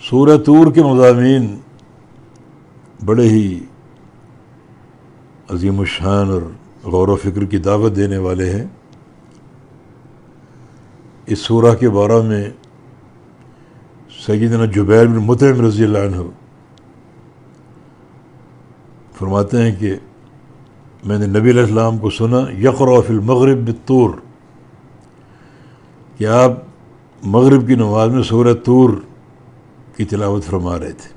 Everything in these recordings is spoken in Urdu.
سورہ طور کے مضامین بڑے ہی عظیم الشان اور غور و فکر کی دعوت دینے والے ہیں۔ اس سورہ کے بارے میں سیدنا جبیر بن مطعم رضی اللہ عنہ فرماتے ہیں کہ میں نے نبی علیہ السلام کو سنا یقرأ فی المغرب بالطور، کہ آپ مغرب کی نماز میں سورہ طور کی تلاوت فرما رہے تھے،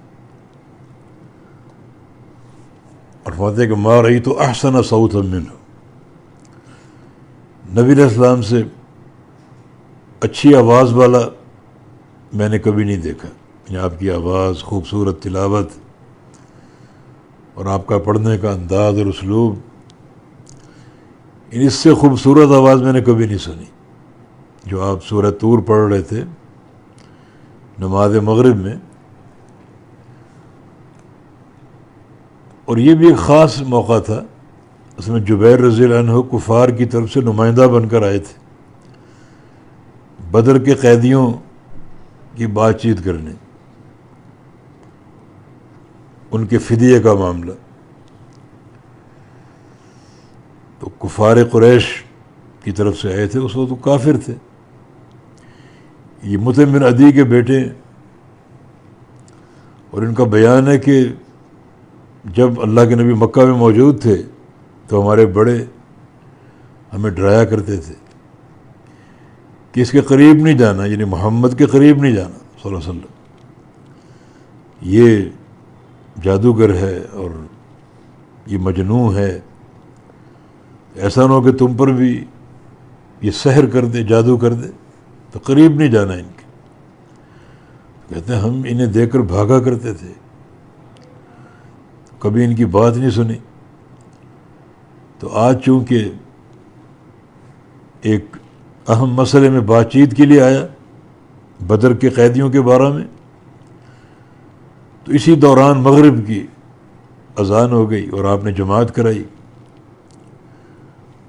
اور فرماتے ہیں کہ ما رأیت احسن صوتا منہ، نبی علیہ السلام سے اچھی آواز والا میں نے کبھی نہیں دیکھا، یعنی آپ کی آواز، خوبصورت تلاوت اور آپ کا پڑھنے کا انداز اور اسلوب، اس سے خوبصورت آواز میں نے کبھی نہیں سنی جو آپ سورہ طور پڑھ رہے تھے نماز مغرب میں۔ اور یہ بھی ایک خاص موقع تھا، اس میں جبیر رضی اللہ عنہ کفار کی طرف سے نمائندہ بن کر آئے تھے بدر کے قیدیوں کی بات چیت کرنے، ان کے فدیے کا معاملہ۔ تو کفار قریش کی طرف سے آئے تھے، اس وقت تو کافر تھے، یہ مطعم بن عدی کے بیٹے ہیں، اور ان کا بیان ہے کہ جب اللہ کے نبی مکہ میں موجود تھے تو ہمارے بڑے ہمیں ڈرایا کرتے تھے کہ اس کے قریب نہیں جانا، یعنی محمد کے قریب نہیں جانا صلی اللہ علیہ وسلم، یہ جادوگر ہے اور یہ مجنون ہے، ایسا نہ ہو کہ تم پر بھی یہ سحر کر دے، جادو کر دے، تو قریب نہیں جانا ان کے۔ کہتے ہیں ہم انہیں دیکھ کر بھاگا کرتے تھے، کبھی ان کی بات نہیں سنی۔ تو آج چونکہ ایک اہم مسئلے میں بات چیت کے لیے آیا بدر کے قیدیوں کے بارے میں، تو اسی دوران مغرب کی اذان ہو گئی اور آپ نے جماعت کرائی،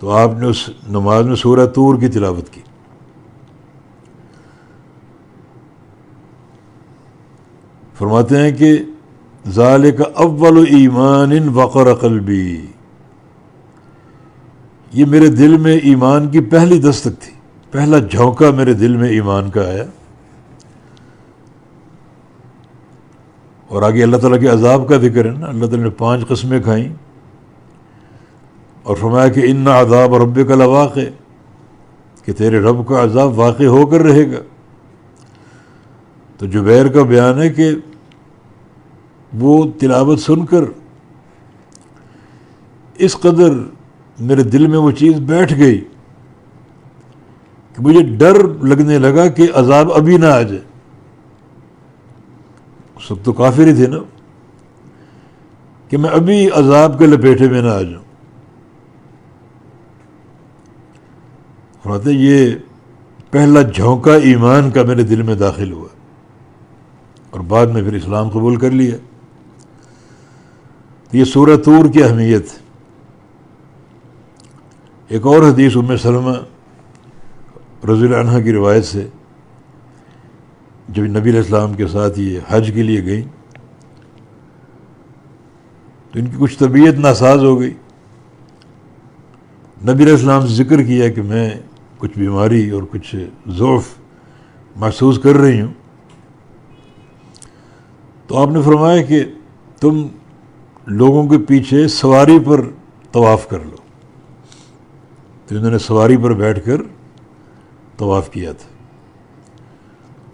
تو آپ نے اس نماز میں سورہ طور کی تلاوت کی۔ فرماتے ہیں کہ ذالک اول ایمان وقر قلبی، یہ میرے دل میں ایمان کی پہلی دستک تھی، پہلا جھونکا میرے دل میں ایمان کا آیا۔ اور آگے اللہ تعالیٰ کے عذاب کا ذکر ہے نا، اللہ تعالیٰ نے 5 قسمیں کھائیں اور فرمایا کہ ان عذاب ربک لواقع، کہ تیرے رب کا عذاب واقع ہو کر رہے گا۔ تو جبیر کا بیان ہے کہ وہ تلاوت سن کر اس قدر میرے دل میں وہ چیز بیٹھ گئی کہ مجھے ڈر لگنے لگا کہ عذاب ابھی نہ آ جائے۔ اس وقت تو کافر ہی تھے نا، کہ میں ابھی عذاب کے لپیٹے میں نہ آ جاؤں۔ فرماتے یہ پہلا جھونکا ایمان کا میرے دل میں داخل ہوا، اور بعد میں پھر اسلام قبول کر لیا۔ یہ سورہ طور کی اہمیت۔ ایک اور حدیث ام سلمہ رضی اللہ عنہا کی روایت سے، جب نبی علیہ السلام کے ساتھ یہ حج کے لیے گئیں تو ان کی کچھ طبیعت ناساز ہو گئی۔ نبی علیہ السلام سے ذکر کیا کہ میں کچھ بیماری اور کچھ ضعف محسوس کر رہی ہوں، تو آپ نے فرمایا کہ تم لوگوں کے پیچھے سواری پر طواف کر لو۔ تو انہوں نے سواری پر بیٹھ کر طواف کیا تھا،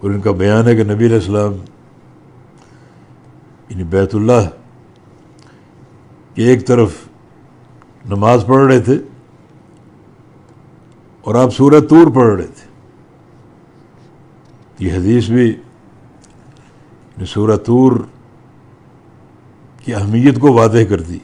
اور ان کا بیان ہے کہ نبی علیہ السلام یعنی بیت اللہ کی ایک طرف نماز پڑھ رہے تھے اور آپ سورہ طور پڑھ رہے تھے۔ یہ حدیث بھی سورہ طور کی اہمیت کو واضح کرتی۔